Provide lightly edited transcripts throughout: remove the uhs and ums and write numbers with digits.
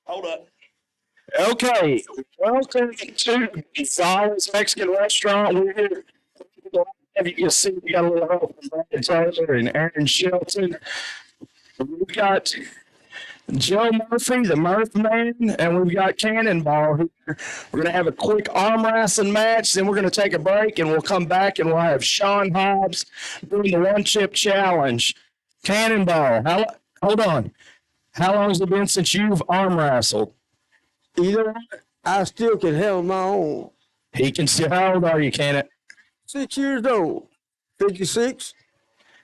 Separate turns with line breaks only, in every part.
Hold up. Okay, welcome to Gonzalez Mexican Restaurant. We're here. As you can see, we got a little help from Brandon Taylor and Aaron Shelton. We've got Joe Murphy, the Murph Man, and we've got Cannonball here. We're going to have a quick arm wrestling match, then we're going to take a break, and we'll come back and we'll have Shaun Hobbs doing the one chip challenge. Cannonball, hold on. How long has it been since you've arm wrestled?
Either I still can handle my own.
He can see. How old are you, Cannon?
6 years old. 56.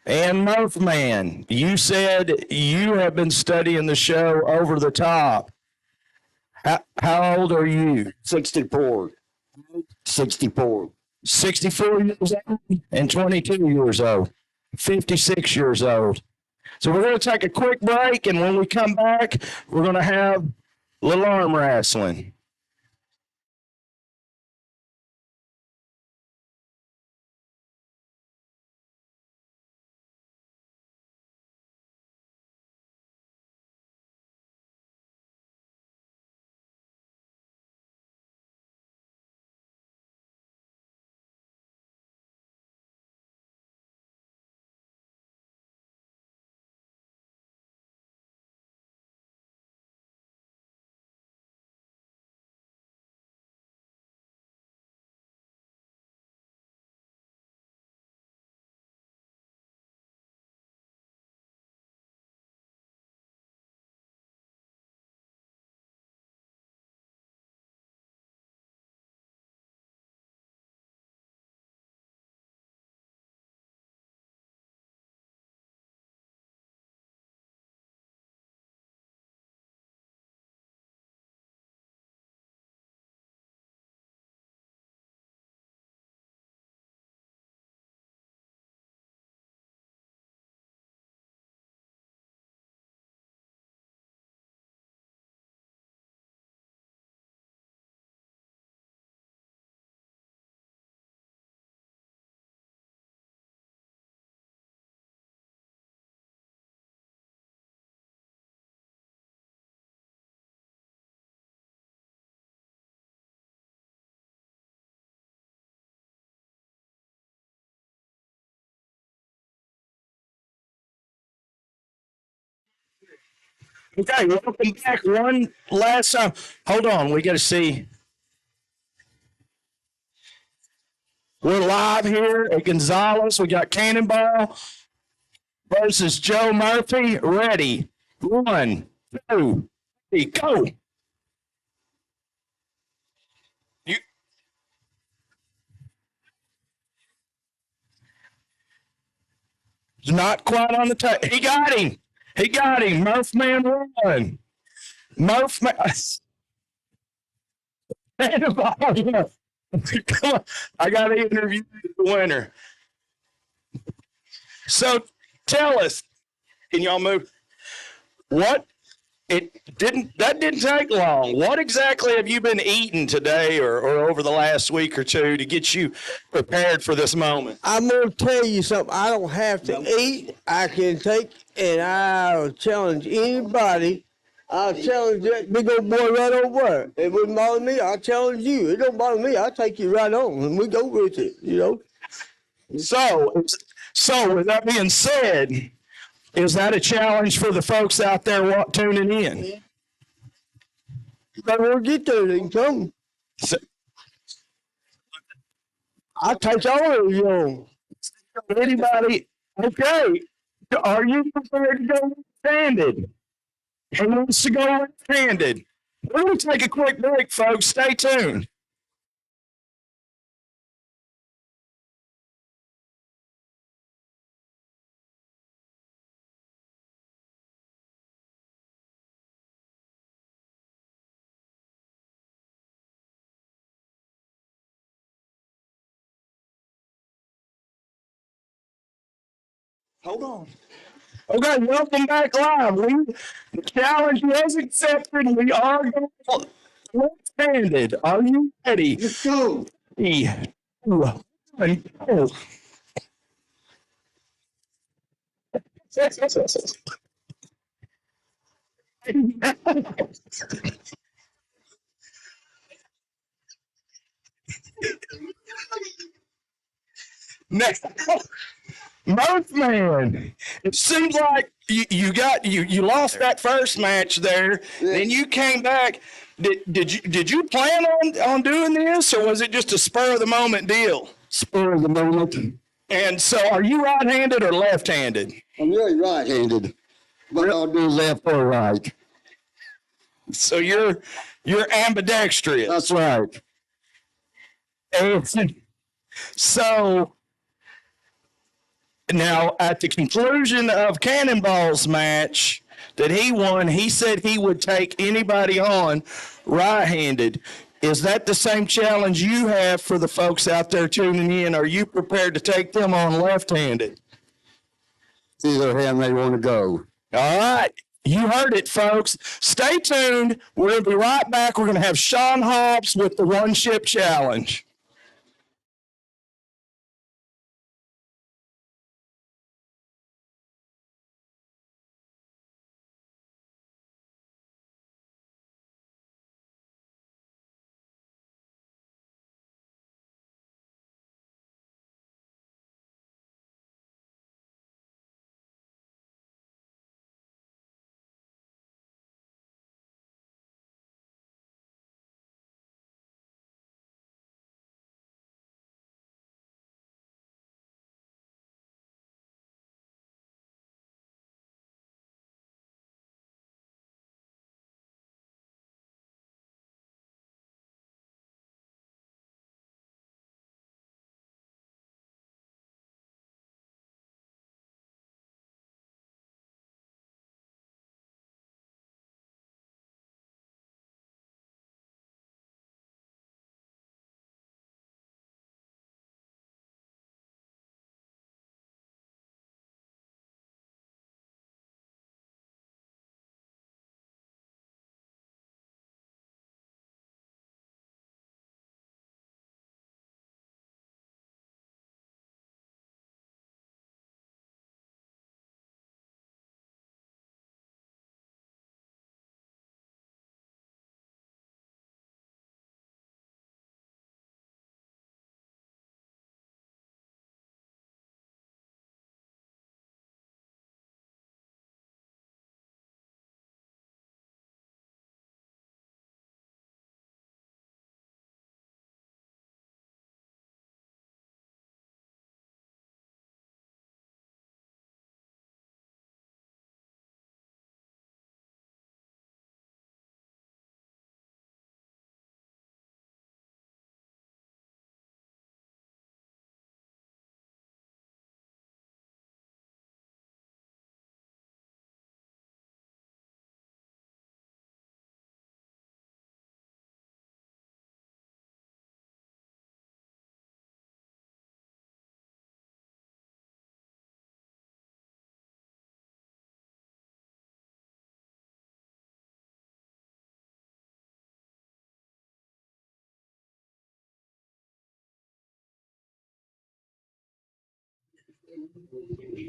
And Murph Man, you said you have been studying the show over the top. How old are you?
64. 64.
64 years old and 22 years old. 56 years old. So we're going to take a quick break, and when we come back, we're going to have a little arm wrestling. Okay, welcome back one last time. Hold on, we got to see. We're live here at Gonzalez. We got Cannonball versus Joe Murphy. Ready? 1, 2, 3, go. You not quite on the top. He got him. He got him. Murph Man won. Murph Man. Cannonball. Come on. I got to interview the winner. So tell us, can y'all move? What that didn't take long. What exactly have you been eating today or over the last week or two to get you prepared for this moment?
I'm going to tell you something. I don't have to eat. I can take, and I'll challenge anybody. I'll challenge that big old boy right over there. It wouldn't bother me. I'll challenge you. It don't bother me. I'll take you right on, and we go with it, you know.
So with that being said, is that a challenge for the folks out there tuning in?
If we'll get there, they can come.
So,
I'll take all of you on.
anybody, okay, are you prepared to go left-handed? Who wants to go left-handed? We're going to take a quick break, folks. Stay tuned. Hold on. Okay, welcome back live. The challenge was accepted. We are going left-handed. Are you ready?
Let's go.
3, 2, 1, go. Now, Murph man, it seems like you lost that first match there.
Yeah.
Then you came back. Did you plan on doing this, or was it just a spur of the moment deal?
Spur of the moment.
And so, are you right-handed or left-handed?
I'm really right-handed, but I'll do left or right.
So you're ambidextrous.
That's right.
And so now, at the conclusion of Cannonball's match that he won, he said he would take anybody on right-handed. Is that the same challenge you have for the folks out there tuning in? Are you prepared to take them on left-handed?
It's either hand they want to go.
All right. You heard it, folks. Stay tuned. We're going to be right back. We're going to have Shaun Hobbs with the One Chip Challenge.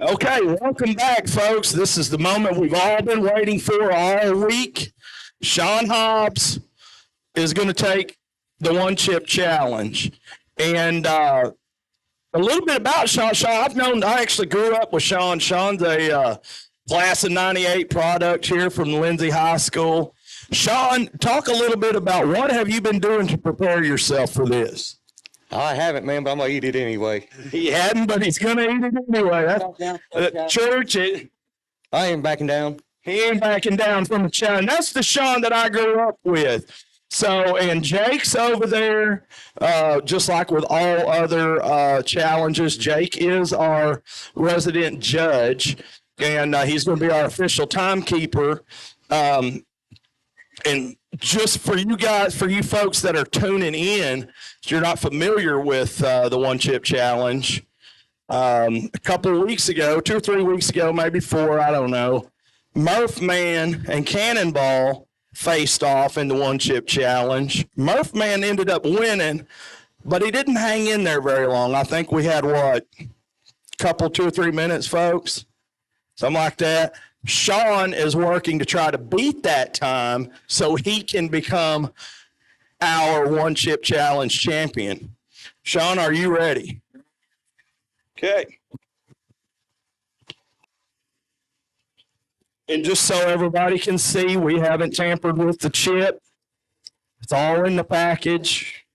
Okay, welcome back, folks. This is the moment we've all been waiting for all week. Shaun Hobbs is going to take the One Chip Challenge. And a little bit about Shaun. I actually grew up with Shaun. Shaun's a class of 98 product here from Lindsay High School. Shaun, talk a little bit about what have you been doing to prepare yourself for this?
I haven't, man, but I'm going to eat it anyway.
He hadn't, but he's going to eat it anyway. That's church.
I ain't backing down.
He ain't backing down from the challenge. That's the Shaun that I grew up with. So, and Jake's over there, just like with all other challenges. Jake is our resident judge, and he's going to be our official timekeeper. And just for you guys, for you folks that are tuning in, if you're not familiar with the One Chip Challenge, a couple of weeks ago, 2 or 3 weeks ago, maybe 4, I don't know, Murph Man and Cannonball faced off in the One Chip Challenge. Murph Man ended up winning, but he didn't hang in there very long. I think we had, 2 or 3 minutes, folks? Something like that. Shaun is working to try to beat that time so he can become our one chip challenge champion. Shaun, are you ready? Okay. And just so everybody can see, we haven't tampered with the chip. It's all in the package.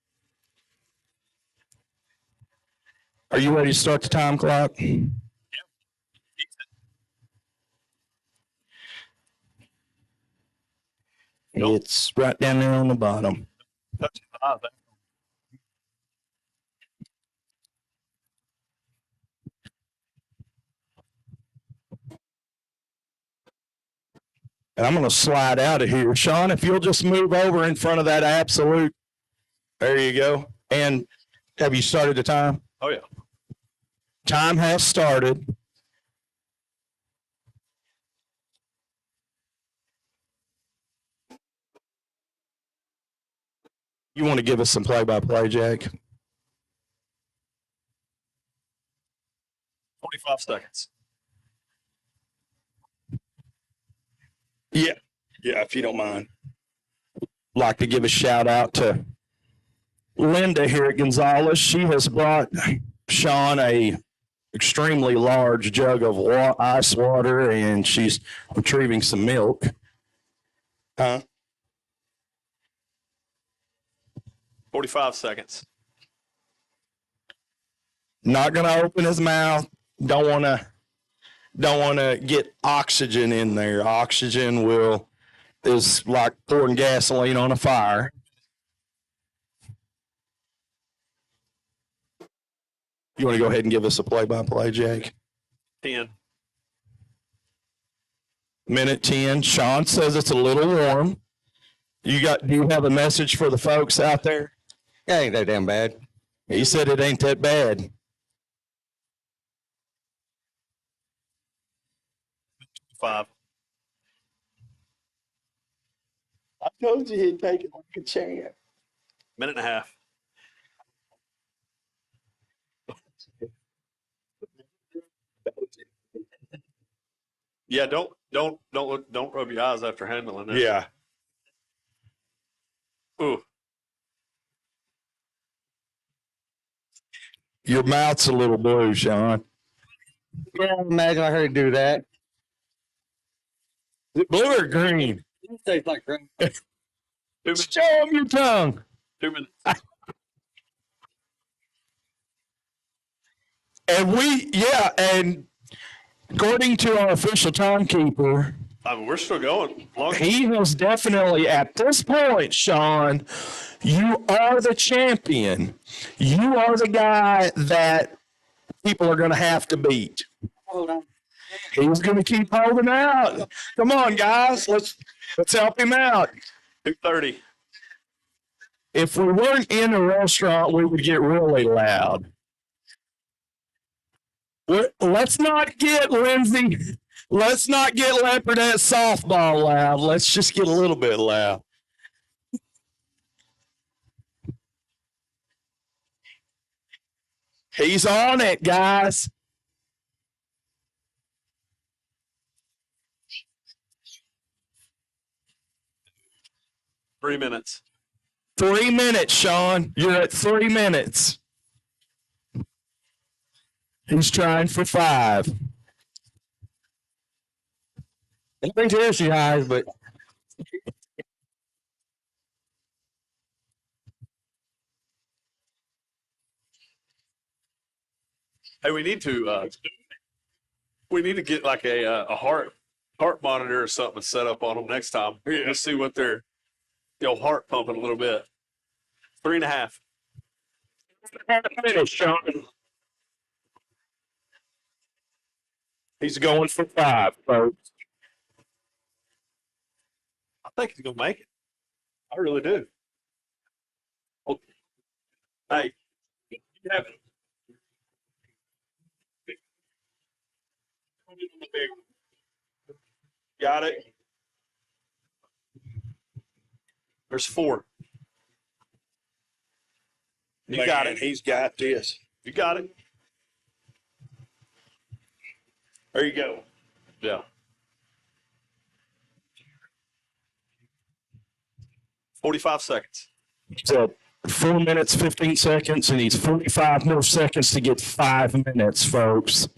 Are you ready to start the time clock? It's right down there on the bottom. And I'm going to slide out of here. Shaun, if you'll just move over in front of that absolute. There you go. And have you started the time?
Oh, yeah.
Time has started. You want to give us some play-by-play, Jack?
45 seconds.
Yeah, if you don't mind. Like to give a shout out to Linda here at Gonzales. She has brought Shaun a extremely large jug of ice water, and she's retrieving some milk. Huh?
45 seconds.
Not going to open his mouth. Don't want to get oxygen in there. Oxygen is like pouring gasoline on a fire. You want to go ahead and give us a play-by-play, Jake?
10.
Minute 10. Shaun says it's a little warm. Do you have a message for the folks out there?
Yeah, ain't that damn bad.
He said it ain't that bad.
5.
I told you he'd take it like a champ.
Minute and a half. Yeah, don't rub your eyes after handling it.
Yeah.
Ooh.
Your mouth's a little blue, Shaun.
Yeah, imagine I heard him do that.
Is it blue or green?
It tastes like green.
2 minutes.
Show him your tongue.
2 minutes.
And according to our official timekeeper,
I mean, we're still going.
he has definitely, at this point, Shaun, you are the champion. You are the guy that people are going to have to beat.
Hold on.
He's going to keep holding out. Come on, guys. Let's help him out.
2:30.
If we weren't in a restaurant, we would get really loud. Let's not get Lindsay. Let's not get Leopardette softball loud. Let's just get a little bit loud. He's on it, guys.
Three minutes.
3 minutes, Shaun. You're at 3 minutes. He's trying for 5.
Nothing too issue highs, but
Hey, we need to get like a heart monitor or something set up on them next time. Let's see what their heart pumping a little bit. 3.5.
Finish, Shaun. He's going for 5, folks.
I think he's gonna make it. I really do. Okay. Hey, you have it. Got it. There's 4. You got it.
He's got this.
You got it.
There you go.
Yeah. 45 seconds.
He's at 4 minutes, 15 seconds, and he's 45 more seconds to get 5 minutes, folks.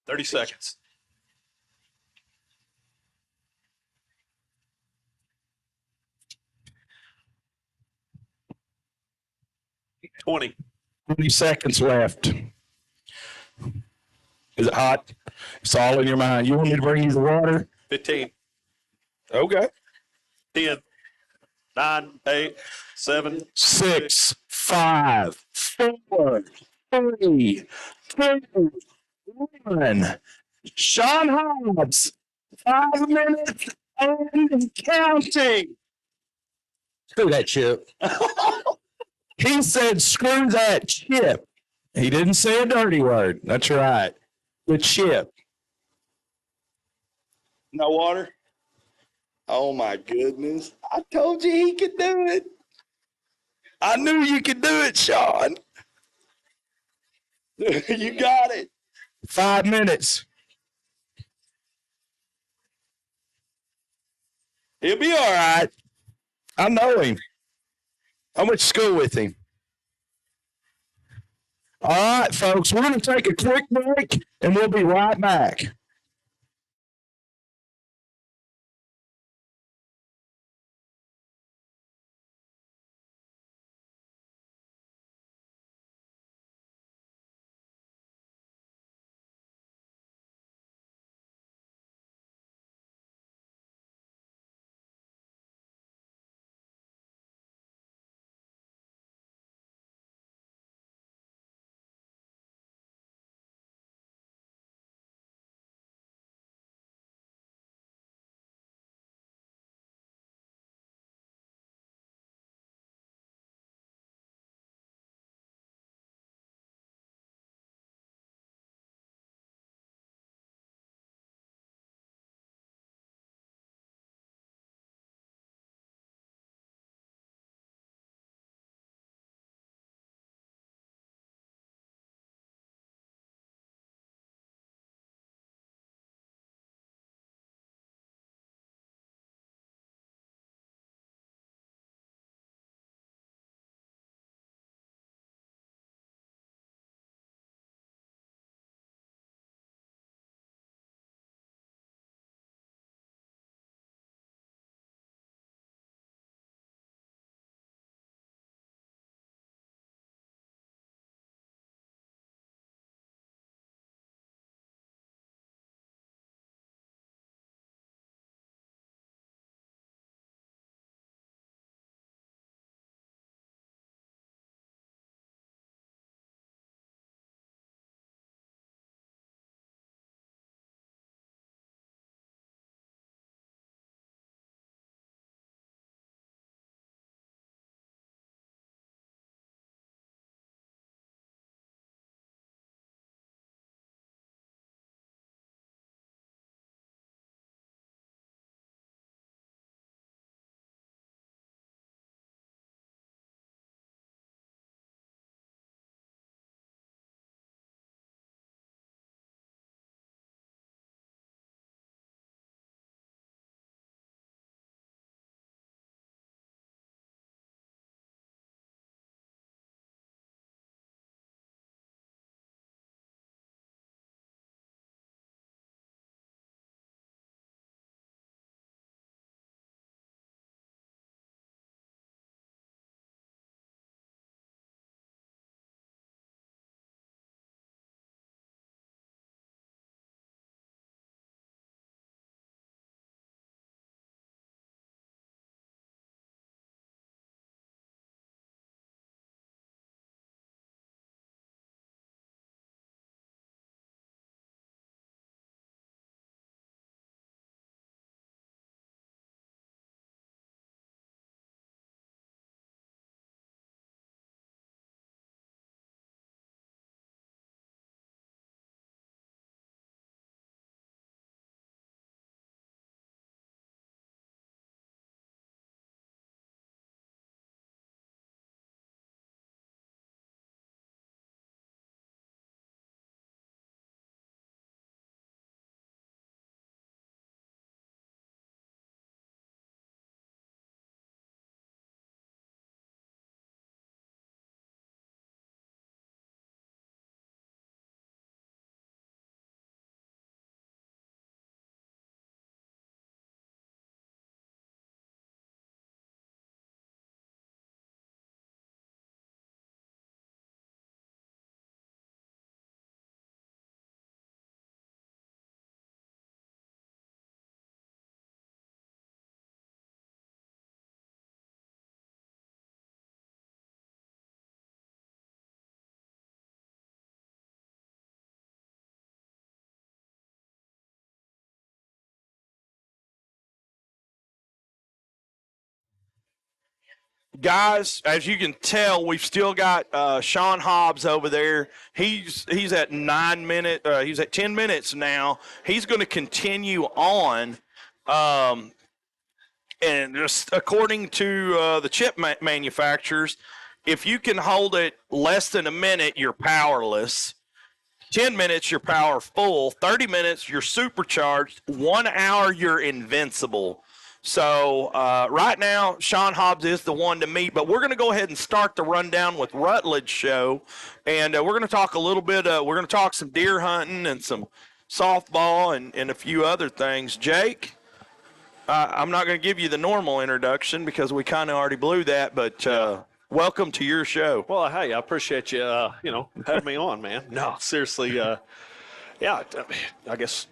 Thirty seconds. $20.
20 seconds left. Is it hot? It's all in your mind. You want me to bring you the water?
15.
Okay.
10. 9. 8. 7.
6, 5, 4, 3, 2, 1. Shaun Hobbs, 5 minutes and counting.
Screw that chip.
He said, screw that chip. He didn't say a dirty word. That's right. The chip.
No water? Oh my goodness. I told you he could do it. I knew you could do it, Shaun. You got it.
5 minutes. He'll be all right. I know him. I went to school with him. All right, folks, we're going to take a quick break and we'll be right back.
guys, as you can tell, we've still got Shaun Hobbs over there. He's at 9 minutes. He's at 10 minutes now. He's going to continue on. And just according to the chip manufacturers, if you can hold it less than a minute, you're powerless. 10 minutes, you're powerful. 30 minutes, you're supercharged. 1 hour, you're invincible. So right now, Shaun Hobbs is the one to meet, but we're going to go ahead and start the rundown with Rutledge show, and we're going to talk a little bit. We're going to talk some deer hunting and some softball and a few other things. Jake, I'm not going to give you the normal introduction because we kind of already blew that, but welcome to your show.
Well, hey, I appreciate you, having me on, man. No, seriously, yeah, I guess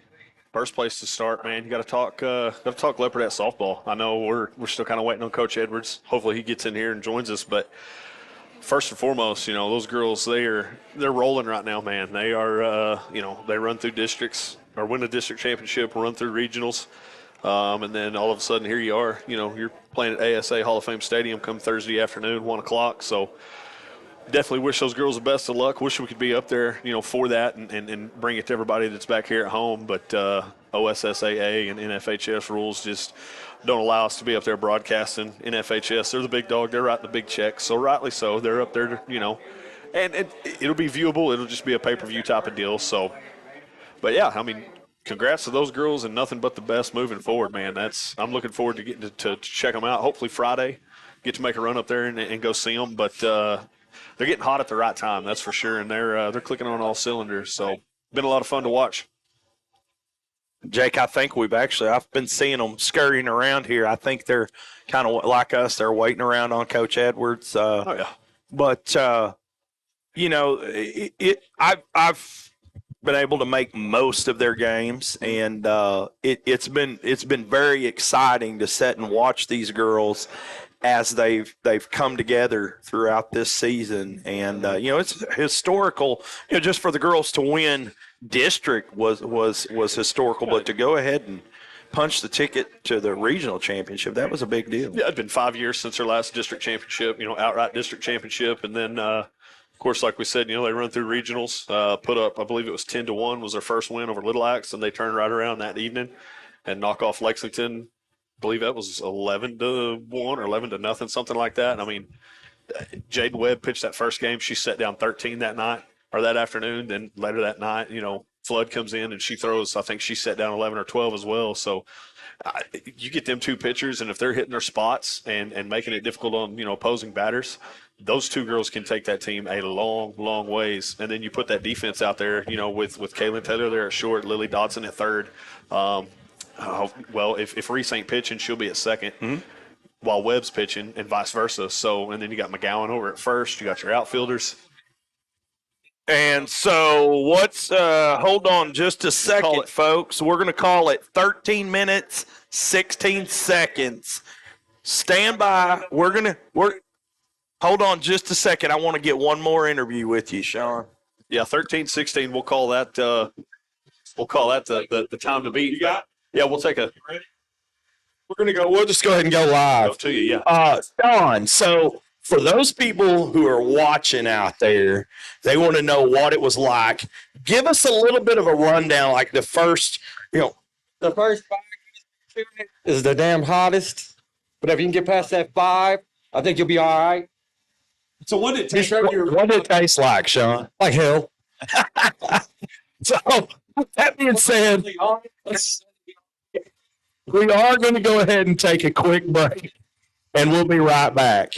first place to start, man. You got to talk Leopardette softball. I know we're still kind of waiting on Coach Edwards. Hopefully, he gets in here and joins us. But first and foremost, those girls, they're rolling right now, man. They are, they run through districts or win a district championship, run through regionals. And then all of a sudden, here you are. You're playing at ASA Hall of Fame Stadium come Thursday afternoon, 1 o'clock. So definitely wish those girls the best of luck. Wish we could be up there, for that and bring it to everybody that's back here at home. But OSSAA and NFHS rules just don't allow us to be up there broadcasting. NFHS, they're the big dog. They're writing the big checks. So rightly so. They're up there, and it'll be viewable. It'll just be a pay-per-view type of deal. So, but, yeah, I mean, congrats to those girls and nothing but the best moving forward, man. I'm looking forward to getting to check them out. Hopefully Friday, get to make a run up there and go see them. But they're getting hot at the right time, that's for sure, and they're clicking on all cylinders. So been a lot of fun to watch.
Jake, I think I've been seeing them scurrying around here. I think they're kind of like us. They're waiting around on Coach Edwards.
Oh yeah,
but I've been able to make most of their games, and it's been very exciting to sit and watch these girls as they've come together throughout this season. And it's historical. Just for the girls to win district was historical, but to go ahead and punch the ticket to the regional championship, that was a big deal.
Yeah, it'd been 5 years since their last district championship. Outright district championship, and then. Of course, like we said, they run through regionals, put up, I believe it was 10-1 was their first win over Little Axe, and they turned right around that evening and knock off Lexington. I believe that was 11-1 or 11-0, something like that. I mean, Jade Webb pitched that first game. She set down 13 that night or that afternoon. Then later that night, Flood comes in and she throws, I think she set down 11 or 12 as well. So you get them two pitchers, and if they're hitting their spots and making it difficult on, opposing batters, those two girls can take that team a long, long ways. And then you put that defense out there, with Kaylin Taylor there at short, Lily Dodson at third. If Reese ain't pitching, she'll be at second while Webb's pitching and vice versa. So, and then you got McGowan over at first. You got your outfielders.
And so hold on just a second, folks. We're going to call it 13 minutes, 16 seconds. Stand by. Hold on just a second. I want to get one more interview with you, Shaun.
Yeah, 13-16. We'll call that the time to beat. You got? Yeah, we'll take a.
We'll just go ahead and go live.
Go to you, yeah.
Shaun, so for those people who are watching out there, they want to know what it was like. Give us a little bit of a rundown, like the first,
The first 5 is the damn hottest. But if you can get past that 5, I think you'll be all right.
So what did
it taste like, Shaun?
Like hell.
So that being said, we are going to go ahead and take a quick break, and we'll be right back.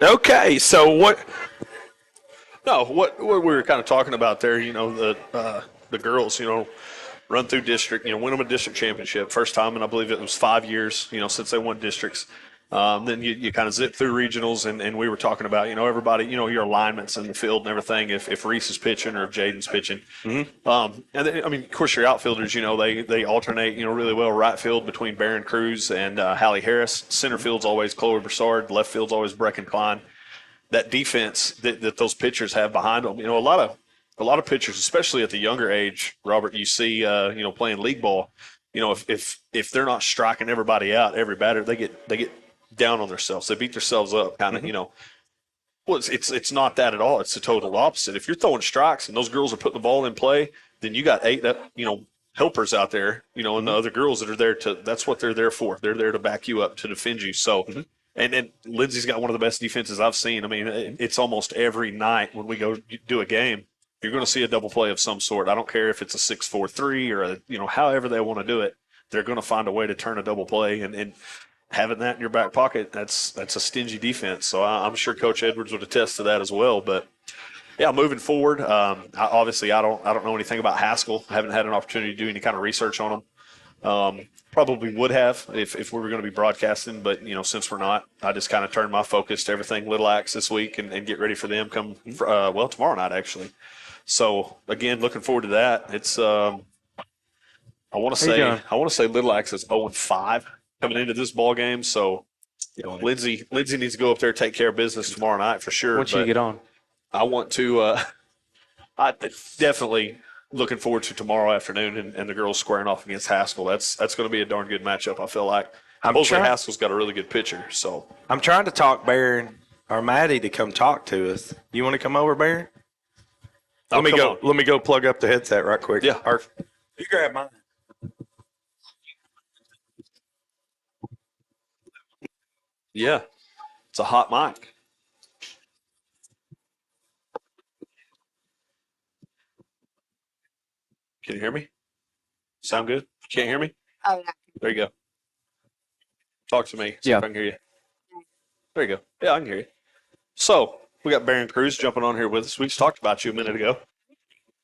Okay, so what?
No, what we were kind of talking about there, the girls, run through district, win them a district championship first time, and I believe it was 5 years, since they won districts. Then you kind of zip through regionals, and we were talking about, everybody, your alignments in the field and everything. If Reese is pitching or if Jaden's pitching, and then, of course, your outfielders, they alternate, really well. Right field between Barron Cruz and Hallie Harris. Center field's always Chloe Broussard. Left field's always Brecken Klein. That defense that those pitchers have behind them, a lot of pitchers, especially at the younger age, Robert, you see, playing league ball, if they're not striking everybody out, every batter, they get down on themselves. They beat themselves up, kind of, Well, it's not that at all. It's the total opposite. If you're throwing strikes and those girls are putting the ball in play, then you got 8, helpers out there, and the other girls that are there that's what they're there for. They're there to back you up, to defend you. So. And Lindsay's got one of the best defenses I've seen. I mean, it's almost every night when we go do a game, you're going to see a double play of some sort. I don't care if it's a 6-4-3 or however they want to do it. They're going to find a way to turn a double play, and having that in your back pocket, that's a stingy defense. So I'm sure Coach Edwards would attest to that as well. But yeah, moving forward, obviously I don't know anything about Haskell. I haven't had an opportunity to do any kind of research on them. Probably would have if we were going to be broadcasting, but since we're not, I just kind of turned my focus to everything Little Axe this week and get ready for them tomorrow night actually. So again, looking forward to that. It's I want to say Little Axe is 0-5 coming into this ball game. So Lindsay needs to go up there, take care of business tomorrow night for sure.
Once you get on,
I want to. I definitely. Looking forward to tomorrow afternoon and the girls squaring off against Haskell. That's going to be a darn good matchup, I feel like. Haskell's got a really good pitcher. So
I'm trying to talk Barron or Maddie to come talk to us. You want to come over, Barron? Let me go plug up the headset right quick.
Yeah.
You grab mine.
Yeah. It's a hot mic. Can you hear me? Sound good? Can't hear me?
Oh, yeah.
There you go. Talk to me. See if I can hear you. There you go. Yeah, I can hear you. So we got Barron Cruz jumping on here with us. We just talked about you a minute ago.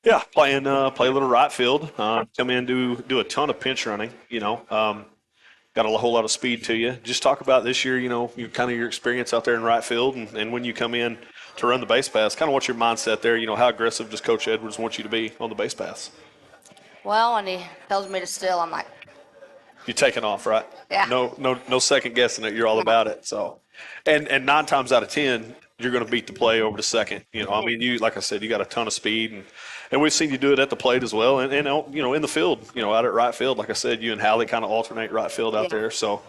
Yeah, play a little right field. Come in, do a ton of pinch running. Got a whole lot of speed to you. Just talk about this year. Your experience out there in right field, and when you come in to run the base pass, kind of what's your mindset there? How aggressive does Coach Edwards want you to be on the base pass?
Well, when he tells me to still, I'm like,
You're taking off, right?
Yeah.
No second guessing it. You're all about it. So, and 9 times out of 10, you're going to beat the play over the second. You like I said, you got a ton of speed, and we've seen you do it at the plate as well, and in the field, out at right field. Like I said, you and Hallie kind of alternate right field out there. So,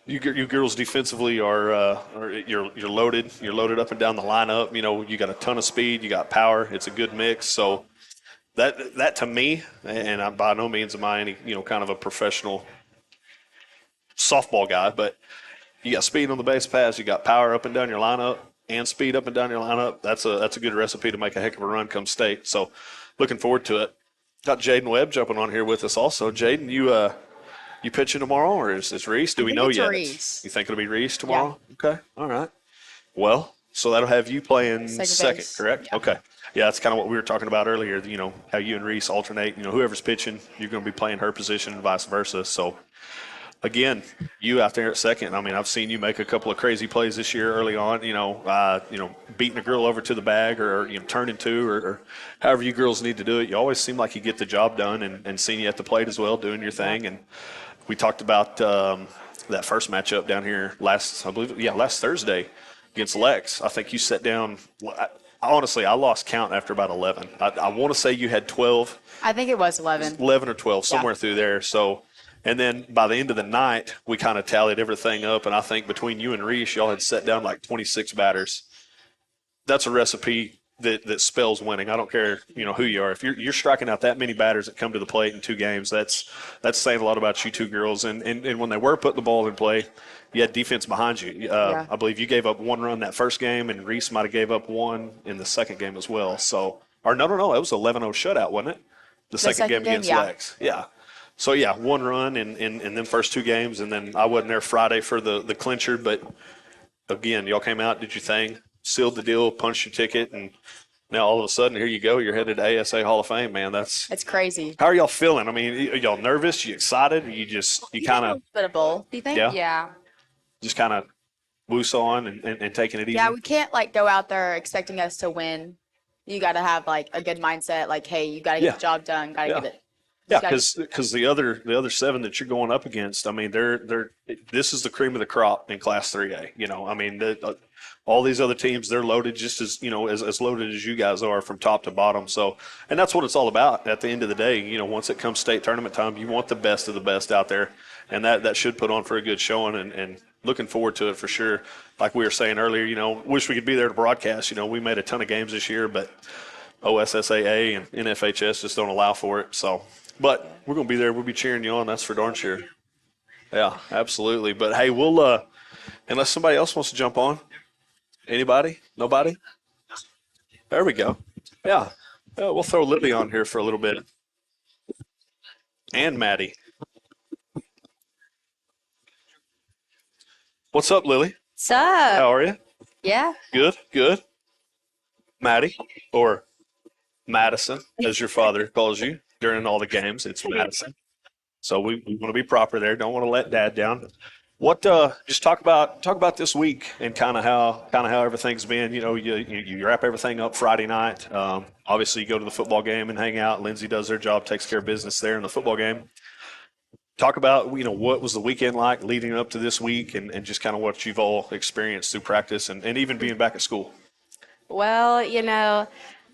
you girls defensively are you're loaded. You're loaded up and down the lineup. You got a ton of speed. You got power. It's a good mix. So. That to me, and I'm by no means am I any kind of a professional softball guy, but you got speed on the base pass, you got power up and down your lineup, and speed up and down your lineup. That's a good recipe to make a heck of a run come state. So, looking forward to it. Got Jaden Webb jumping on here with us also. Jaden, you pitching tomorrow, or is Reese? Do we know yet?
Reese.
You think it'll be Reese tomorrow? Yeah. Okay, all right. Well, so that'll have you playing second, correct? Yeah. Okay. Yeah, that's kind of what we were talking about earlier, how you and Reese alternate. Whoever's pitching, you're going to be playing her position and vice versa. So, again, you out there at second, I've seen you make a couple of crazy plays this year early on, beating a girl over to the bag or turning two or however you girls need to do it. You always seem like you get the job done and seeing you at the plate as well doing your thing. And we talked about that first matchup down here last Thursday against Lex. I think you set down – honestly, I lost count after about 11. I want to say you had 12.
I think it was 11.
11 or 12, somewhere through there. So, and then by the end of the night, we kind of tallied everything up, and I think between you and Reese, y'all had set down like 26 batters. That's a recipe that spells winning. I don't care, who you are. If you're striking out that many batters that come to the plate in 2 games, that's saying a lot about you two girls. And when they were putting the ball in play, you had defense behind you. I believe you gave up 1 run that first game, and Reese might have gave up 1 in the second game as well. So, or no, it was 11-0 shutout, wasn't it? The second game against Lex. Yeah. So yeah, one run in them first 2 games, and then I wasn't there Friday for the clincher. But again, y'all came out, did your thing, sealed the deal, punched your ticket, and now all of a sudden here you go. You're headed to ASA Hall of Fame, man.
It's crazy.
How are y'all feeling? I mean, are y'all nervous? You excited? Or you kind of
Bit of both. Do you think?
Yeah. just kind of loose on and taking it easy?
Yeah, we can't like go out there expecting us to win. You got to have like a good mindset. Like, hey, you got to get the job done. Got to get it.
Yeah, because the other 7 that you're going up against, I mean, this is the cream of the crop in Class 3A. You know, I mean, all these other teams, they're loaded just as as loaded as you guys are from top to bottom. So, and that's what it's all about. At the end of the day, you know, once it comes state tournament time, you want the best of the best out there, and that should put on for a good showing. And looking forward to it for sure. Like we were saying earlier, you know, wish we could be there to broadcast. You know, we made a ton of games this year, but OSSAA and NFHS just don't allow for it. So. But we're going to be there. We'll be cheering you on. That's for darn sure. Yeah, absolutely. But, hey, we'll unless somebody else wants to jump on. Anybody? Nobody? There we go. Yeah. We'll throw Lily on here for a little bit. And Maddie. What's up, Lily?
What's up?
How are you?
Yeah.
Good. Maddie, or Madison, as your father calls you. During all the games, it's Madison. So we want to be proper there. Don't want to let Dad down. What? Just talk about this week and kind of how everything's been. You know, you wrap everything up Friday night. Obviously, you go to the football game and hang out. Lindsay does their job, takes care of business there in the football game. Talk about what was the weekend like leading up to this week, and just kind of what you've all experienced through practice and even being back at school.
Well,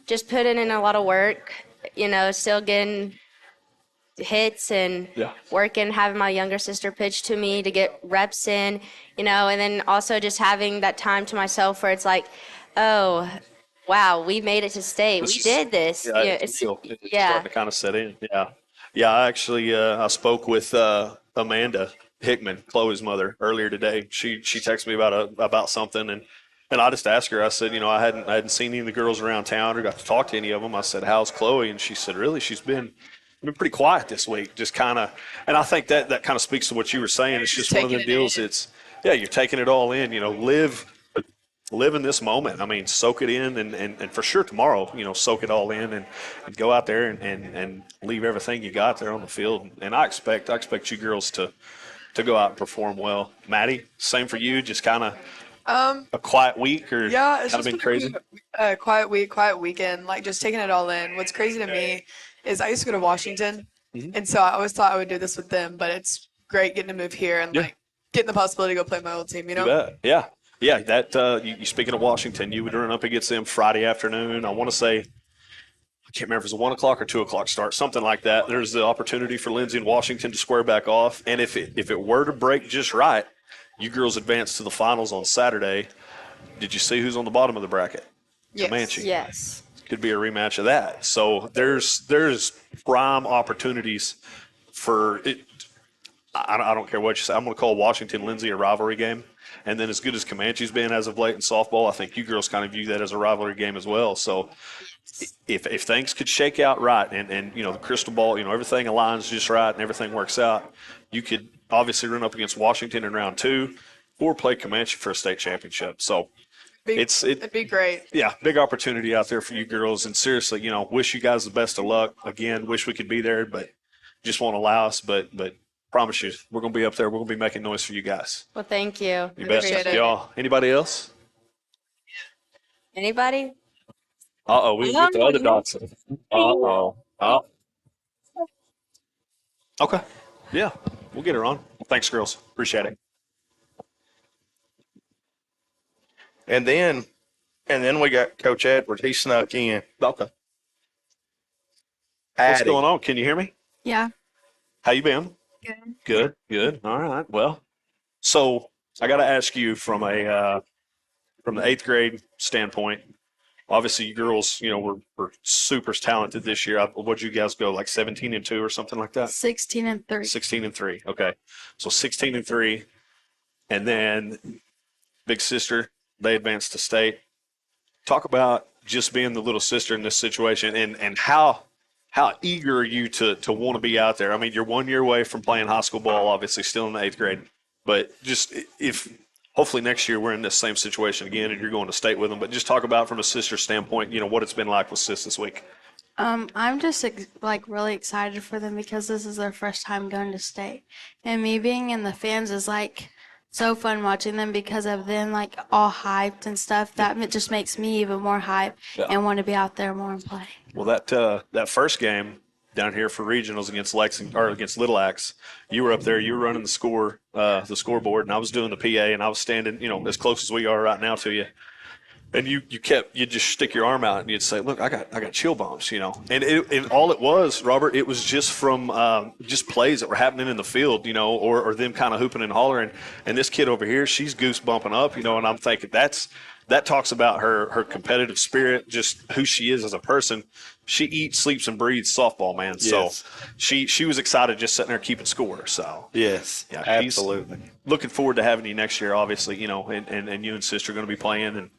just putting in a lot of work. Still getting hits and working, having my younger sister pitch to me to get reps in, and then also just having that time to myself where it's like, oh, wow, we made it to state. We did this.
Yeah, it's starting to kind of set in. Yeah. I actually I spoke with Amanda Hickman, Chloe's mother, earlier today. She texted me about something and I just asked her, I said, I hadn't seen any of the girls around town or got to talk to any of them. I said, how's Chloe? And she said, really, she's been pretty quiet this week. Just kind of, and I think that kind of speaks to what you were saying. It's just one of the deals. You're taking it all in, live in this moment. I mean, soak it in and for sure tomorrow, soak it all in and go out there and leave everything you got there on the field. And I expect you girls to go out and perform well. Maddie, same for you, just kind of, a quiet week, or
it's
kind of been crazy?
Quiet week, quiet weekend, like just taking it all in. What's crazy to me is I used to go to Washington, and so I always thought I would do this with them, but it's great getting to move here and like getting the possibility to go play my old team,
You bet. Yeah. That you speaking of Washington, you would run up against them Friday afternoon. I want to say, I can't remember if it was a 1 o'clock or 2 o'clock start, something like that. There's the opportunity for Lindsay and Washington to square back off, and if it were to break just right, you girls advanced to the finals on Saturday. Did you see who's on the bottom of the bracket?
Yes.
Comanche.
Yes.
Could be a rematch of that. So there's prime opportunities for it. I don't care what you say. I'm going to call Washington Lindsay a rivalry game. And then as good as Comanche's been as of late in softball, I think you girls kind of view that as a rivalry game as well. So if things could shake out right and the crystal ball, everything aligns just right and everything works out, you could obviously run up against Washington in round 2 or play Comanche for a state championship. So
it'd be great.
Yeah, big opportunity out there for you girls. And seriously, wish you guys the best of luck. Again, wish we could be there, but just won't allow us. But promise you, we're going to be up there. We're going to be making noise for you guys.
Well, thank you.
You bet. Y'all. Anybody else?
Anybody?
Uh-oh, we get the other dots. Uh-oh. Oh. Okay. Yeah, we'll get her on. Thanks, girls. Appreciate it.
And then we got Coach Edwards. He snuck in.
Okay. What's going on? Can you hear me?
Yeah.
How you been? Good. All right. Well, so I got to ask you from the 8th grade standpoint. Obviously, you girls, were super talented this year. What'd you guys go, like 17-2 or something like that?
16-3.
16-3. Okay. So 16-3. And then big sister, they advanced to state. Talk about just being the little sister in this situation and how how eager are you to want to be out there? I mean, you're 1 year away from playing high school ball, obviously still in the 8th grade, but just if hopefully next year we're in this same situation again and you're going to state with them, but just talk about from a sister standpoint, what it's been like with sis this week.
I'm just like really excited for them because this is their first time going to state, and me being in the fans is like so fun watching them because of them like all hyped and stuff. That just makes me even more hyped and want to be out there more and play.
Well, that first game down here for regionals against Lexington or against Little Axe, you were up there, you were running the scoreboard, and I was doing the PA, and I was standing, as close as we are right now to you. And you'd just stick your arm out and you'd say, look, I got chill bumps, and all it was, Robert, it was just from just plays that were happening in the field, or them kind of hooping and hollering. And this kid over here, she's goose bumping up, and I'm thinking that talks about her competitive spirit, just who she is as a person. She eats, sleeps, and breathes softball, man. Yes. So she was excited just sitting there keeping score. So
yes, yeah, absolutely.
Looking forward to having you next year, obviously, and you and sister are going to be playing. And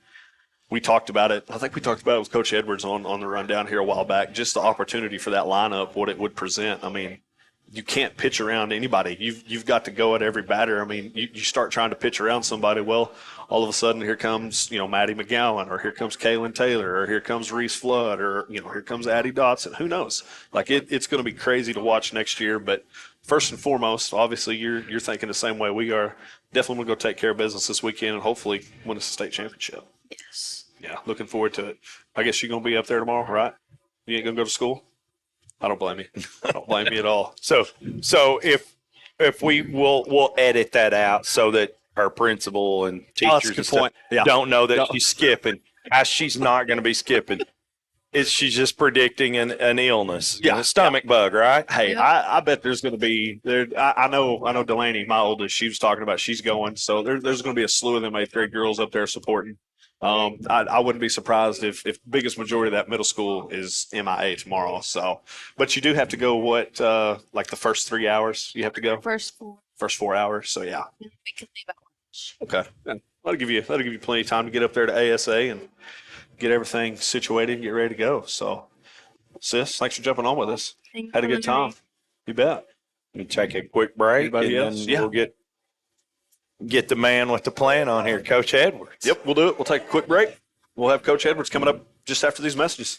we talked about it. I think we talked about it with Coach Edwards on the rundown here a while back, just the opportunity for that lineup, what it would present. I mean, you can't pitch around anybody. You've got to go at every batter. I mean, you start trying to pitch around somebody, well, all of a sudden here comes, Maddie McGowan, or here comes Kaylin Taylor, or here comes Reese Flood, or, here comes Addie Dotson. Who knows? Like it's going to be crazy to watch next year. But first and foremost, obviously you're thinking the same way we are. Definitely want to go take care of business this weekend and hopefully win us a state championship.
Yes.
Yeah, looking forward to it. I guess you're going to be up there tomorrow, right? You ain't going to go to school? I don't blame you. I don't blame you at all.
So if we'll edit that out so that our principal and teachers and stuff don't know that she's skipping. She's not going to be skipping. She's just predicting an illness, a stomach bug, right?
Hey, I bet there's going to be there. I know Delaney, my oldest, she was talking about she's going. So there's going to be a slew of them 8th grade girls up there supporting. I wouldn't be surprised if the biggest majority of that middle school is MIA tomorrow. So, but you do have to go like the first 3 hours you have to go?
First 4.
First 4 hours. So yeah.
We could leave at lunch.
Okay. Yeah. That'll give you plenty of time to get up there to ASA and get everything situated and get ready to go. So, sis, thanks for jumping on with us. Had a good time. You bet.
We take a quick break.
Anybody else?
We'll get the man with the plan on here, Coach Edwards.
Yep, we'll do it. We'll take a quick break. We'll have Coach Edwards coming up just after these messages.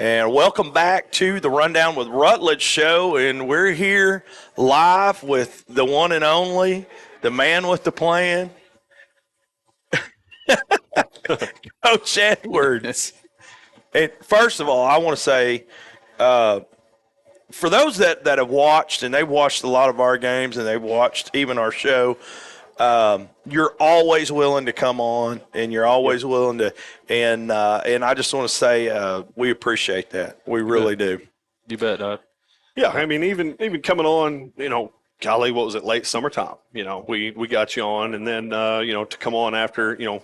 And welcome back to the Rundown with Rutledge show. And we're here live with the one and only, the man with the plan, Coach Edwards. And first of all, I want to say, for those that have watched, and they've watched a lot of our games and they've watched even our show, you're always willing to come on, and you're always willing to, and I just want to say we appreciate that. We really do.
You bet, Doug.
Yeah, I mean, even coming on, golly, what was it, late summertime? We got you on, and then to come on after,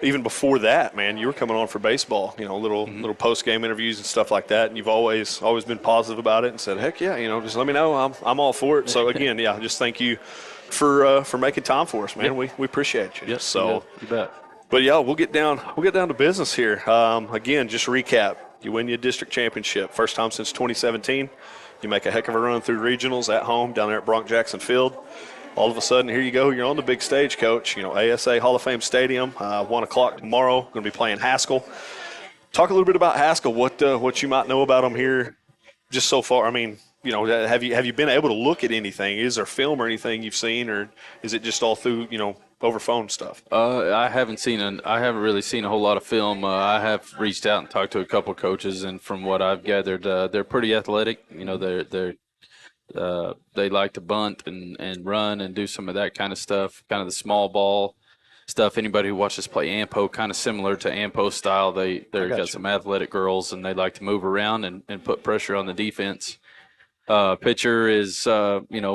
even before that, man, you were coming on for baseball, little post game interviews and stuff like that, and you've always been positive about it and said, heck yeah, just let me know, I'm all for it. So again, yeah, just thank you for making time for us, man.
Yep.
We appreciate you.
Yes,
so
you bet.
But yeah, we'll get down to business here. Again, just recap. You win your district championship, first time since 2017. You make a heck of a run through regionals at home down there at Bronk Jackson Field. All of a sudden, here you go. You're on the big stage, Coach. ASA Hall of Fame Stadium, 1 o'clock tomorrow. Going to be playing Haskell. Talk a little bit about Haskell. What you might know about them here, just so far. I mean, have you been able to look at anything? Is there film or anything you've seen, or is it just all through over phone stuff?
I haven't really seen a whole lot of film. I have reached out and talked to a couple coaches, and from what I've gathered, they're pretty athletic. They like to bunt and run and do some of that kind of stuff, kind of the small ball stuff. Anybody who watches play AMPO, kind of similar to AMPO style, they've got some athletic girls, and they like to move around and put pressure on the defense. Pitcher is,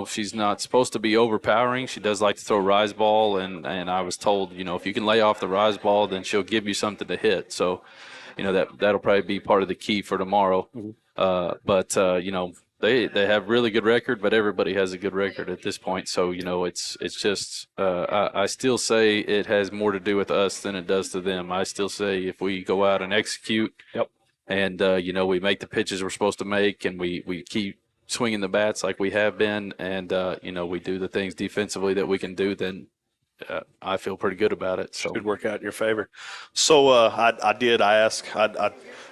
she's not supposed to be overpowering. She does like to throw a rise ball, and I was told, if you can lay off the rise ball, then she'll give you something to hit. So, that'll probably be part of the key for tomorrow. They have really good record, but everybody has a good record at this point. So, it's just I still say it has more to do with us than it does to them. I still say if we go out and execute, and we make the pitches we're supposed to make, and we keep swinging the bats like we have been, and we do the things defensively that we can do, then I feel pretty good about it. So
should work out in your favor. So I asked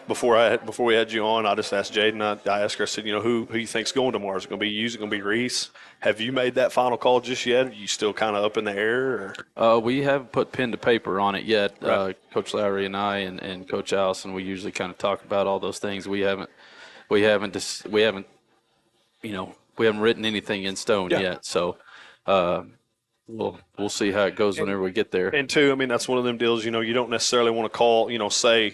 before we had you on, I just asked Jaden. I asked her, I said, who you think's going tomorrow? Is it going to be you? Is it going to be Reese? Have you made that final call just yet? Are you still kind of up in the air? Or?
We haven't put pen to paper on it yet.
Right.
Coach Lowry and I and Coach Allison, we usually kind of talk about all those things. We haven't written anything in stone yet. So we'll see how it goes whenever we get there.
And two, I mean, that's one of them deals, you don't necessarily want to call, say,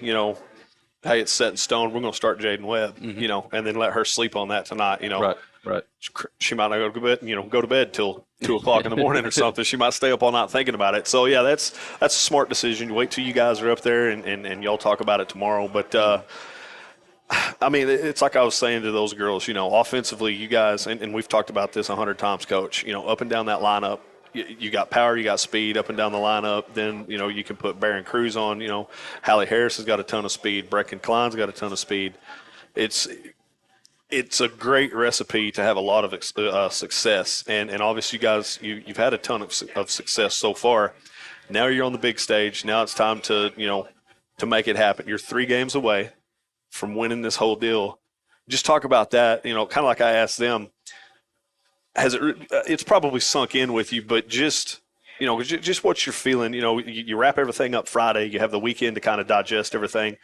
hey, it's set in stone. We're going to start Jaden Webb, and then let her sleep on that tonight,
Right.
She might not go to bed till 2 o'clock in the morning or something. She might stay up all night thinking about it. So yeah, that's a smart decision. You wait till you guys are up there and y'all talk about it tomorrow. But I mean, it's like I was saying to those girls, offensively, you guys, and we've talked about this 100 times, Coach, up and down that lineup, you got power, you got speed up and down the lineup. Then, you can put Barron Cruz on, Hallie Harris has got a ton of speed. Brecken Klein's got a ton of speed. It's a great recipe to have a lot of success. And obviously, you guys, you've had a ton of success so far. Now you're on the big stage. Now it's time to make it happen. You're 3 games away from winning this whole deal. Just talk about that, kind of like I asked them. It's probably sunk in with you, but just what you're feeling. You wrap everything up Friday. You have the weekend to kind of digest everything.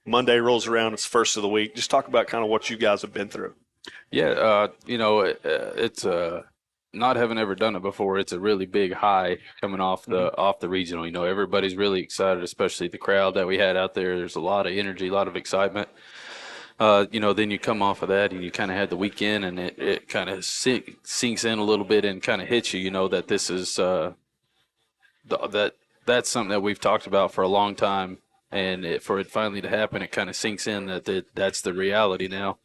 Monday rolls around. It's first of the week. Just talk about kind of what you guys have been through.
Yeah, it's not having ever done it before. It's a really big high coming off the regional. Everybody's really excited, especially the crowd that we had out there. There's a lot of energy, a lot of excitement. Then you come off of that and you kind of had the weekend, and it kind of sinks in a little bit and kind of hits you, that this is that's something that we've talked about for a long time. And for it finally to happen, it kind of sinks in that's the reality now.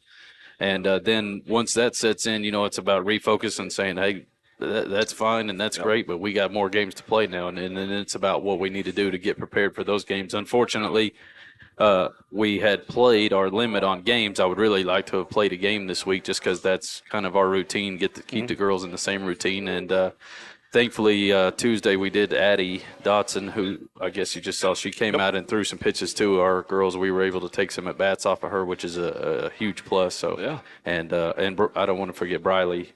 And then once that sets in, it's about refocus and saying, hey, that's fine and that's great, but we got more games to play now. And then it's about what we need to do to get prepared for those games. Unfortunately, we had played our limit on games. I would really like to have played a game this week just because that's kind of our routine, keep the girls in the same routine. And thankfully, Tuesday we did Addie Dotson, who I guess you just saw. She came out and threw some pitches to our girls. We were able to take some at bats off of her, which is a huge plus. So yeah, and I don't want to forget Briley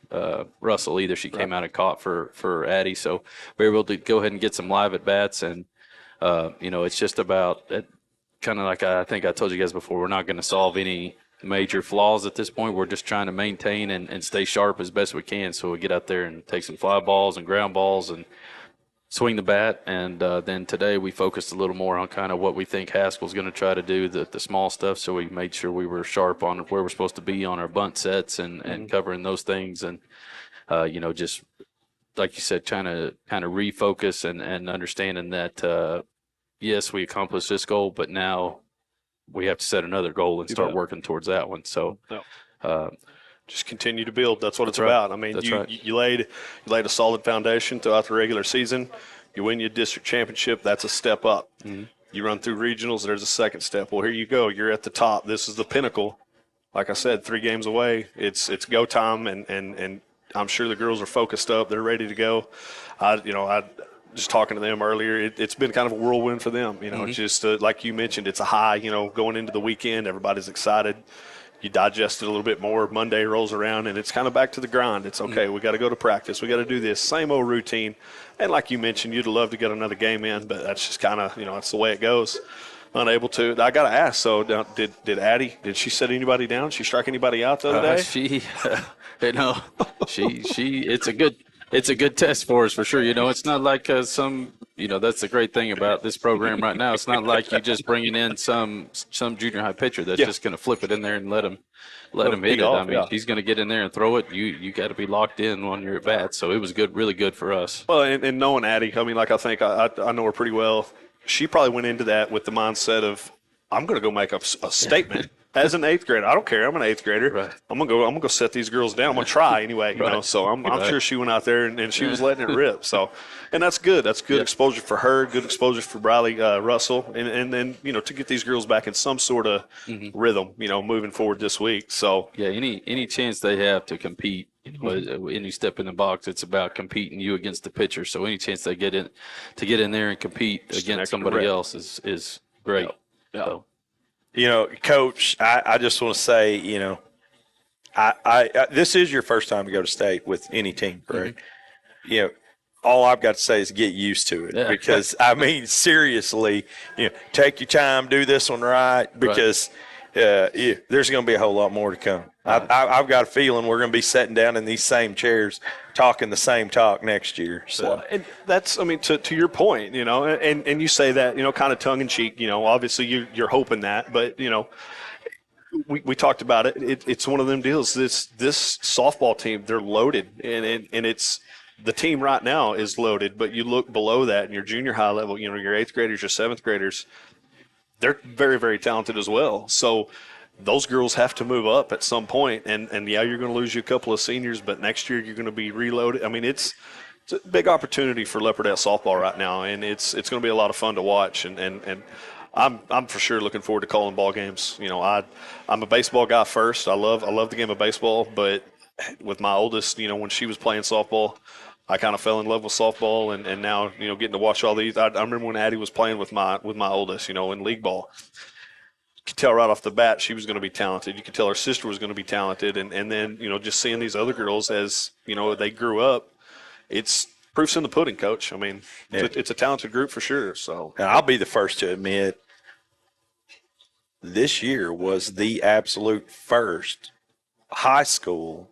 Russell either. She came out and caught for Addie, so we were able to go ahead and get some live at bats. And it's just about kind of like I think I told you guys before. We're not going to solve any major flaws at this point. We're just trying to maintain and stay sharp as best we can. So we get out there and take some fly balls and ground balls and swing the bat. And then today we focused a little more on kind of what we think Haskell's going to try to do, the small stuff. So we made sure we were sharp on where we're supposed to be on our bunt sets and covering those things. And, just like you said, trying to kind of refocus and understanding that, yes, we accomplished this goal, but now we have to set another goal and start working towards that one. So,
just continue to build. That's what it's about. I mean, you laid a solid foundation throughout the regular season. You win your district championship. That's a step up. You run through regionals. There's a second step. Well, here you go. You're at the top. This is the pinnacle. Like I said, 3 games away. It's go time, and I'm sure the girls are focused up. They're ready to go. I just talking to them earlier, it's been kind of a whirlwind for them. Just like you mentioned, it's a high, going into the weekend. Everybody's excited. You digest it a little bit more. Monday rolls around, and it's kind of back to the grind. It's okay. We got to go to practice. We got to do this same old routine. And like you mentioned, you'd love to get another game in, but that's just kind of, that's the way it goes. Unable to. I got to ask, so did Addie, did she set anybody down? She strike anybody out the other day?
It's a good test for us for sure. It's not like that's the great thing about this program right now. It's not like you just bringing in some junior high pitcher that's just going to flip it in there and let him hit it. I mean, he's going to get in there and throw it. You got to be locked in when you're at bat. So it was good, really good for us.
Well, and knowing Addie, I mean, like I think I know her pretty well. She probably went into that with the mindset of, I'm going to go make a statement. As an 8th grader, I don't care. I'm an 8th grader. Right. I'm gonna go set these girls down. I'm gonna try anyway. So I'm sure she went out there and she was letting it rip. So, and that's good. That's good exposure for her. Good exposure for Briley Russell, and then to get these girls back in some sort of rhythm. Moving forward this week. So
yeah, any chance they have to compete. Any step in the box, it's about competing you against the pitcher. So any chance they get in there and compete against somebody else is great.
Yeah.
So.
Coach, I just want to say, I this is your first time to go to state with any team, correct? All I've got to say is get used to it because, I mean, seriously, take your time, do this one right because there's going to be a whole lot more to come. I've got a feeling we're going to be sitting down in these same chairs talking the same talk next year. So
well, and that's, I mean, to your point, and you say that, kind of tongue in cheek, obviously you're hoping that, but, we talked about it. It's one of them deals. This softball team, they're loaded, and it's the team right now is loaded. But you look below that, in your junior high level, your 8th graders, your 7th graders, they're very, very talented as well. So those girls have to move up at some point, and you're going to lose you a couple of seniors, but next year you're going to be reloaded. I mean, it's a big opportunity for Leopardette softball right now, and it's going to be a lot of fun to watch. And I'm for sure looking forward to calling ball games. I'm a baseball guy first. I love the game of baseball, but with my oldest, when she was playing softball, I kind of fell in love with softball, and now getting to watch all these. I remember when Addie was playing with my oldest, in league ball. You could tell right off the bat she was going to be talented. You could tell her sister was going to be talented, and then just seeing these other girls as they grew up, it's proof's in the pudding, Coach. I mean, it's a talented group for sure. So,
and I'll be the first to admit, this year was the absolute first high school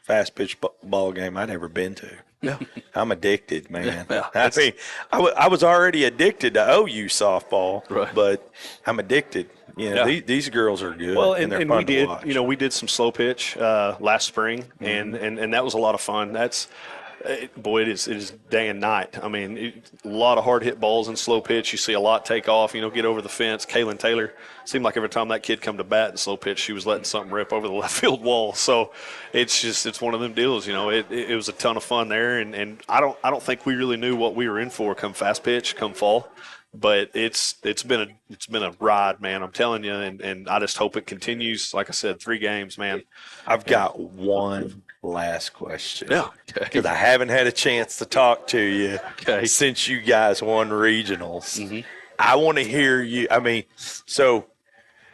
fast pitch ball game I'd ever been to.
Yeah,
I'm addicted, man. I mean, I was already addicted to OU softball, but I'm addicted. These girls are good.
Well, and we did, we did some slow pitch last spring, and that was a lot of fun. That's boy, it is day and night. I mean, a lot of hard hit balls and slow pitch. You see a lot take off. Get over the fence. Kaylin Taylor seemed like every time that kid come to bat in slow pitch, she was letting something rip over the left field wall. So it's one of them deals. It was a ton of fun there, and I don't think we really knew what we were in for come fast pitch, come fall. But it's been a ride, man. I'm telling you, and I just hope it continues. Like I said, 3 games, man.
I've got one last question.
Yeah.
Because I haven't had a chance to talk to you since you guys won regionals.
Mm-hmm.
I want to hear you. I mean, so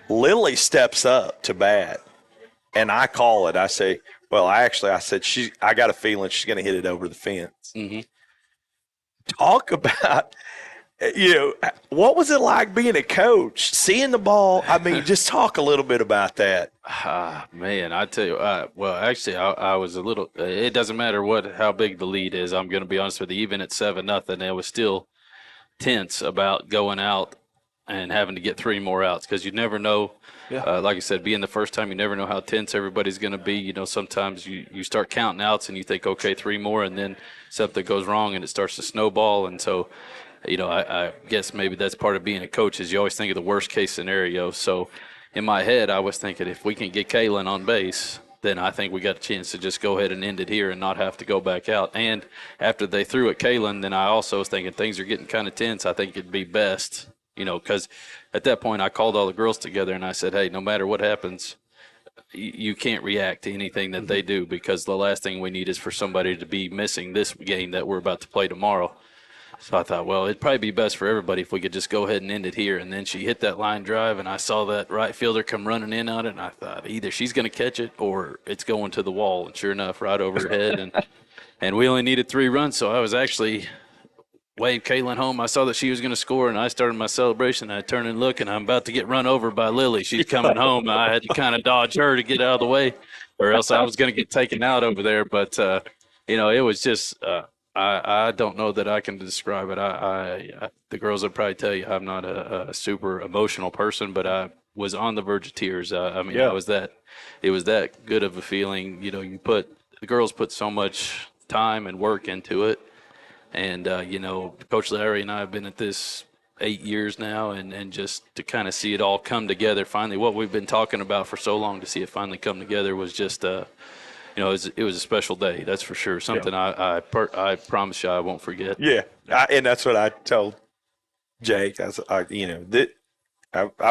Lily steps up to bat, and I call it. I say, well, I said, I got a feeling she's going to hit it over the fence.
Mm-hmm.
Talk about, what was it like being a coach, seeing the ball? I mean, just talk a little bit about that.
Man, I tell you, well, actually, I was a little. It doesn't matter how big the lead is. I'm going to be honest with you. Even at 7-0, it was still tense about going out and having to get 3 more outs because you never know.
Yeah.
Like I said, being the first time, you never know how tense everybody's going to be. Sometimes you start counting outs and you think, okay, 3 more, and then something goes wrong and it starts to snowball. And so, I guess maybe that's part of being a coach is you always think of the worst case scenario. So in my head, I was thinking if we can get Kaylin on base, then I think we got a chance to just go ahead and end it here and not have to go back out. And after they threw at Kaylin, then I also was thinking things are getting kind of tense. I think it'd be best, because at that point I called all the girls together and I said, hey, no matter what happens, you can't react to anything that they do because the last thing we need is for somebody to be missing this game that we're about to play tomorrow. So I thought, well, it'd probably be best for everybody if we could just go ahead and end it here. And then she hit that line drive, and I saw that right fielder come running in on it, and I thought either she's going to catch it or it's going to the wall. And sure enough, right over her head. And we only needed 3 runs, so I was actually waved Kaylin home. I saw that she was going to score, and I started my celebration. I turned and look, and I'm about to get run over by Lily. She's coming home. I had to kind of dodge her to get out of the way, or else I was going to get taken out over there. But, it was just I don't know that I can describe it. The girls would probably tell you I'm not a super emotional person, but I was on the verge of tears. It was that good of a feeling. The girls put so much time and work into it. And, Coach Larry and I have been at this 8 years now, and just to kind of see it all come together finally, what we've been talking about for so long, to see it finally come together was just it was a special day, that's for sure. Something I promise you I won't forget.
Yeah, and that's what I told Jake. I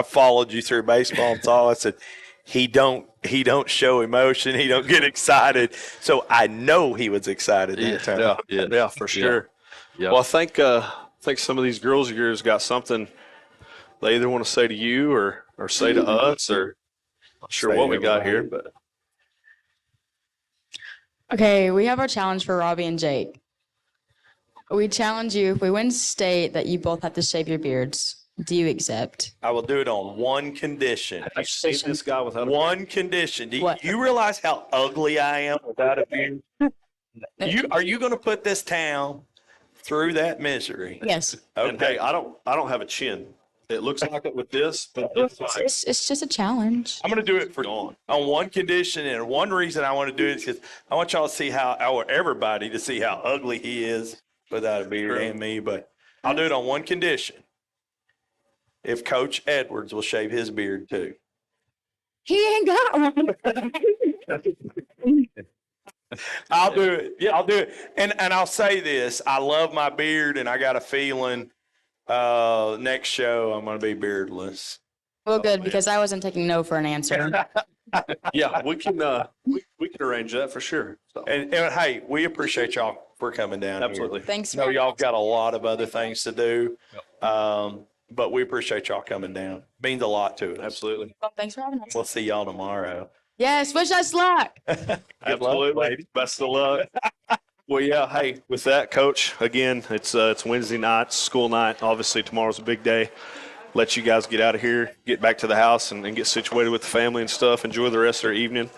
followed you through baseball and all. I said he don't show emotion. He don't get excited. So I know he was excited that time.
Yeah, for sure.
Yeah.
Well, I think some of these girls of yours got something they either want to say to you or say to us, or not sure what we got here, but.
Okay, we have our challenge for Robbie and Jake. We challenge you, if we win state, that you both have to shave your beards. Do you accept?
I will do it on one condition.
I've seen this guy without
one condition. Do you realize how ugly I am without a beard? Are you going to put this town through that misery?
Yes.
Okay.
And hey, I don't have a chin. It looks like it with this, but
It's just a challenge.
I'm going to do it on one condition, and one reason I want to do it is because I want y'all to see everybody to see how ugly he is without a beard and me. But I'll do it on one condition: if Coach Edwards will shave his beard too.
He ain't got one.
I'll do it. Yeah, I'll do it. And I'll say this: I love my beard, and I got a feeling. Next show I'm going to be beardless.
Well, good, because I wasn't taking no for an answer.
Yeah, we can arrange that for sure. So.
And hey, we appreciate y'all for coming down.
Absolutely.
Here.
Thanks.
I know y'all got a lot of other things to do, but we appreciate y'all coming down. Means a lot to us.
Absolutely.
Well, thanks for having us.
We'll see y'all tomorrow.
Yes, wish us luck.
Absolutely. Best of luck. Well, yeah. Hey, with that, Coach, again, it's Wednesday night, school night. Obviously, tomorrow's a big day. Let you guys get out of here, get back to the house, and get situated with the family and stuff. Enjoy the rest of their evening.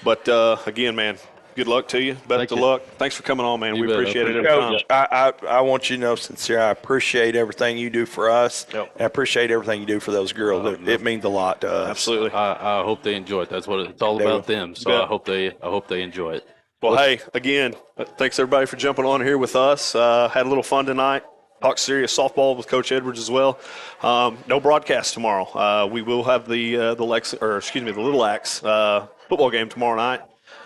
But, again, man, good luck to you. Best of luck. Thanks for coming on, man. We appreciate it.
Coach, I want you to know, sincerely, I appreciate everything you do for us.
Yep.
And I appreciate everything you do for those girls. It means a lot to us.
Absolutely.
I hope they enjoy it. That's what it's all about them. So I hope they enjoy it.
Well, hey, again, thanks everybody for jumping on here with us. Had a little fun tonight. Talked serious softball with Coach Edwards as well. No broadcast tomorrow. We will have the Little Axe football game tomorrow night,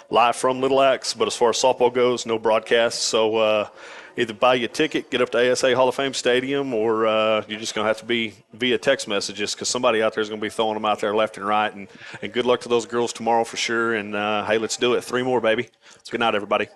live from Little Axe. But as far as softball goes, no broadcast. So either buy you a ticket, get up to ASA Hall of Fame Stadium, or you're just going to have to be via text messages because somebody out there is going to be throwing them out there left and right. And good luck to those girls tomorrow for sure. And, hey, let's do it. 3 more, baby. Good night, everybody.